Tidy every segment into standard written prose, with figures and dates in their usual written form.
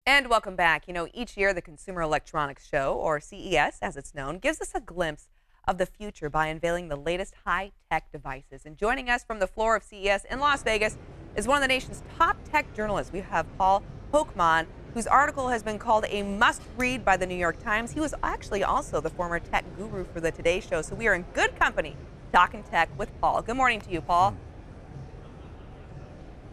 And welcome back. Each year the Consumer Electronics Show, or CES as it's known, gives us a glimpse of the future by unveiling the latest high-tech devices. And joining us from the floor of CES in Las Vegas is one of the nation's top tech journalists. We have Paul Hochman, whose article has been called a must-read by the New York Times. He was actually also the former tech guru for the Today Show, so we are in good company talking tech with Paul. Good morning to you, Paul.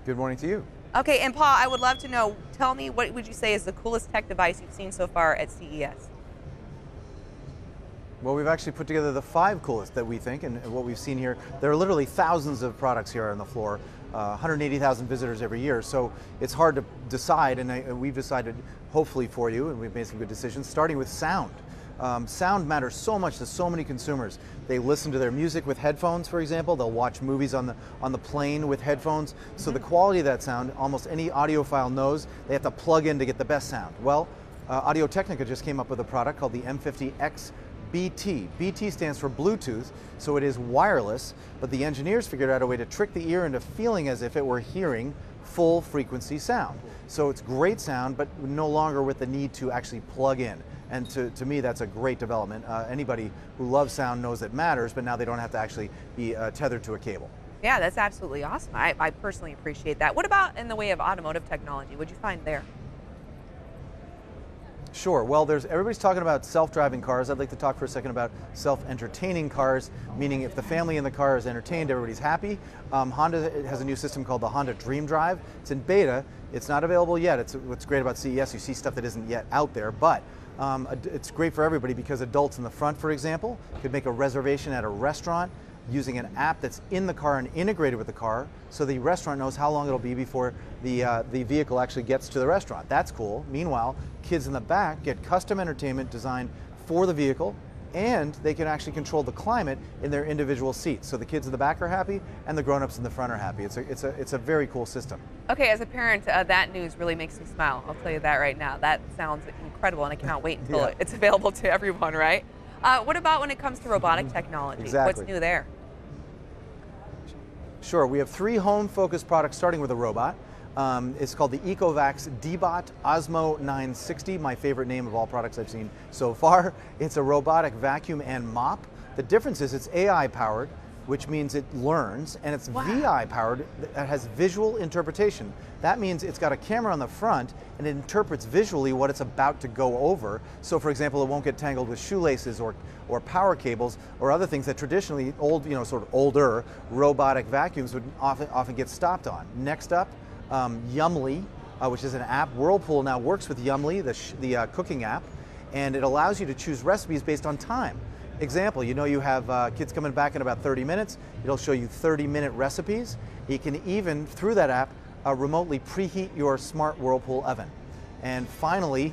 Good morning to you. Okay, and Paul, I would love to know, tell me, what would you say is the coolest tech device you've seen so far at CES? Well, we've actually put together the 5 coolest that we think, and what we've seen here. There are literally thousands of products here on the floor, 180,000 visitors every year, so it's hard to decide, and we've decided, hopefully for you, and we've made some good decisions, starting with sound. Sound matters so much to so many consumers. They listen to their music with headphones, for example. They'll watch movies on the plane with headphones. So the quality of that sound, almost any audiophile knows they have to plug in to get the best sound. Well, Audio-Technica just came up with a product called the M50X BT. BT stands for Bluetooth, so it is wireless, but the engineers figured out a way to trick the ear into feeling as if it were hearing full frequency sound. So it's great sound, but no longer with the need to actually plug in. And to me, that's a great development. Anybody who loves sound knows it matters, but now they don't have to actually be tethered to a cable. Yeah, that's absolutely awesome. I personally appreciate that. What about in the way of automotive technology? What'd you find there? Sure. Well, everybody's talking about self-driving cars. I'd like to talk for a second about self-entertaining cars, meaning if the family in the car is entertained, everybody's happy. Honda has a new system called the Honda Dream Drive. It's in beta. It's not available yet. What's great about CES, you see stuff that isn't yet out there, but it's great for everybody because adults in the front, for example, could make a reservation at a restaurant using an app that's in the car and integrated with the car, so the restaurant knows how long it'll be before the vehicle actually gets to the restaurant. That's cool. Meanwhile, kids in the back get custom entertainment designed for the vehicle, and they can actually control the climate in their individual seats. So the kids in the back are happy, and the grown-ups in the front are happy. It's a very cool system. Okay, as a parent, that news really makes me smile. I'll tell you that right now. That sounds incredible, and I cannot wait until it's available to everyone, right? What about when it comes to robotic technology? Exactly. What's new there? Sure, we have 3 home-focused products starting with a robot. It's called the Ecovacs D-Bot Osmo 960, my favorite name of all products I've seen so far. It's a robotic vacuum and mop. The difference is it's AI powered, which means it learns, and it's VI powered, that has visual interpretation. That means it's got a camera on the front and it interprets visually what it's about to go over. So for example, it won't get tangled with shoelaces or power cables or other things that traditionally sort of older robotic vacuums would often get stopped on. Next up, Yumly, which is an app. Whirlpool now works with Yumly, the cooking app, and it allows you to choose recipes based on time. Example, you have kids coming back in about 30 minutes. It'll show you 30-minute recipes. You can even, through that app, remotely preheat your smart Whirlpool oven. And finally,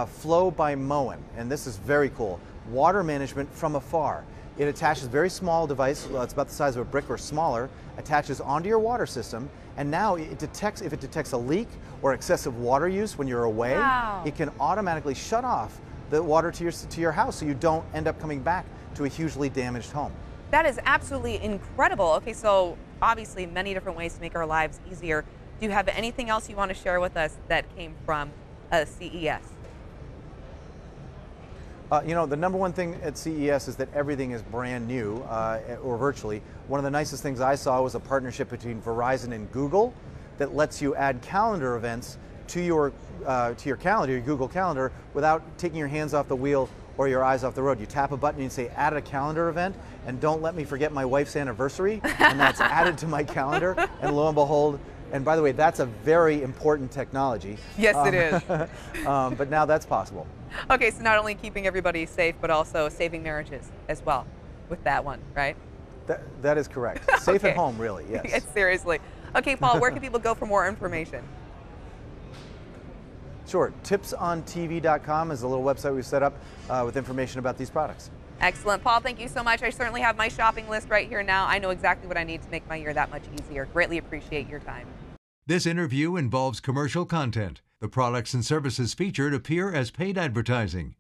Flow by Moen, and this is very cool. Water management from afar. It attaches a very small device, it's about the size of a brick or smaller, attaches onto your water system, and now it detects, if it detects a leak or excessive water use when you're away, it can automatically shut off the water to your house so you don't end up coming back to a hugely damaged home. That is absolutely incredible. Okay, so obviously many different ways to make our lives easier. Do you have anything else you want to share with us that came from CES? The number one thing at CES is that everything is brand new, or virtually. One of the nicest things I saw was a partnership between Verizon and Google that lets you add calendar events to your calendar, your Google Calendar, without taking your hands off the wheel or your eyes off the road. You tap a button and you say, add a calendar event, and don't let me forget my wife's anniversary, and that's added to my calendar, and lo and behold, and by the way, that's a very important technology. Yes, it is. But now that's possible. Okay, so not only keeping everybody safe, but also saving marriages as well with that one, right? That is correct. Safe at home, really, yes. Seriously. Okay, Paul, where can people go for more information? Sure, tipsontv.com is a little website we've set up with information about these products. Excellent. Paul, thank you so much. I certainly have my shopping list right here now. I know exactly what I need to make my year that much easier. Greatly appreciate your time. This interview involves commercial content. The products and services featured appear as paid advertising.